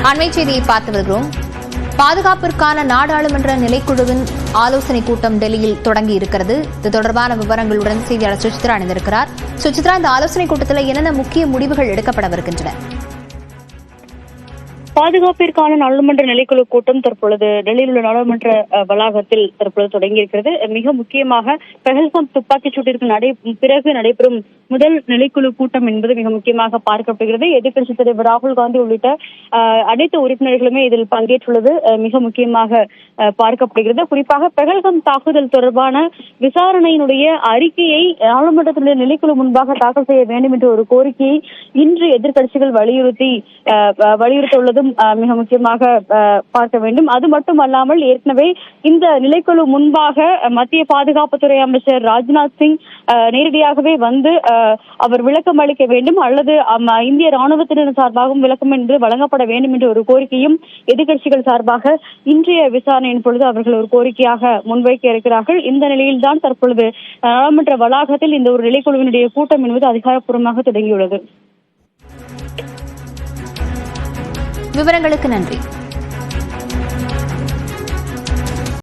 அண்மை செய்தியை பார்த்து வருகிறோம். பாதுகாப்பிற்கான நாடாளுமன்ற நிலைக்குழுவின் ஆலோசனைக் கூட்டம் டெல்லியில் தொடங்கி இருக்கிறது. இது தொடர்பான விவரங்களுடன் செய்தியாளர் சுசித்ரா இணைந்திருக்கிறார். சுசித்ரா, இந்த ஆலோசனைக் கூட்டத்தில் என்னென்ன முக்கிய முடிவுகள் எடுக்கப்படவிருக்கின்றன? பாதுகாப்பிற்கான நாடாளுமன்ற நிலைக்குழு கூட்டம் தற்பொழுது டெல்லியில் உள்ள நாடாளுமன்ற வளாகத்தில் தற்பொழுது தொடங்கியிருக்கிறது. மிக முக்கியமாக பெஹல்காம் துப்பாக்கிச் சூட்டிற்கு பிறகு நடைபெறும் முதல் நிலைக்குழு கூட்டம் என்பது மிக முக்கியமாக பார்க்கப்படுகிறது. எதிர்க்கட்சித் தலைவர் ராகுல் காந்தி உள்ளிட்ட அனைத்து உறுப்பினர்களுமே இதில் பங்கேற்றுள்ளது மிக முக்கியமாக பார்க்கப்படுகிறது. குறிப்பாக பெஹல்காம் தாக்குதல் தொடர்பான விசாரணையினுடைய அறிக்கையை நாடாளுமன்றத்தினுடைய நிலைக்குழு முன்பாக தாக்கல் செய்ய வேண்டும் என்ற ஒரு கோரிக்கையை இன்று எதிர்க்கட்சிகள் வலியுறுத்த உள்ளது மிக முக்கியமாக பார்க்க வேண்டும். அது மட்டுமல்லாமல் ஏற்கனவே இந்த நிலைக்குழு முன்பாக மத்திய பாதுகாப்புத்துறை அமைச்சர் ராஜ்நாத் சிங் நேரடியாகவே வந்து அவர் விளக்கம் அளிக்க வேண்டும் அல்லது இந்திய ராணுவத்தினர் சார்பாகவும் விளக்கம் என்று வழங்கப்பட வேண்டும் என்ற ஒரு கோரிக்கையும் எதிர்க்கட்சிகள் சார்பாக இன்றைய விசாரணையின் பொழுது அவர்கள் ஒரு கோரிக்கையாக முன்வைக்க இருக்கிறார்கள். இந்த நிலையில்தான் தற்பொழுது நாடாளுமன்ற வளாகத்தில் இந்த ஒரு நிலைக்குழுவினுடைய கூட்டம் என்பது அதிகாரப்பூர்வமாக தொடங்கியுள்ளது. விவரங்களுக்கு நன்றி.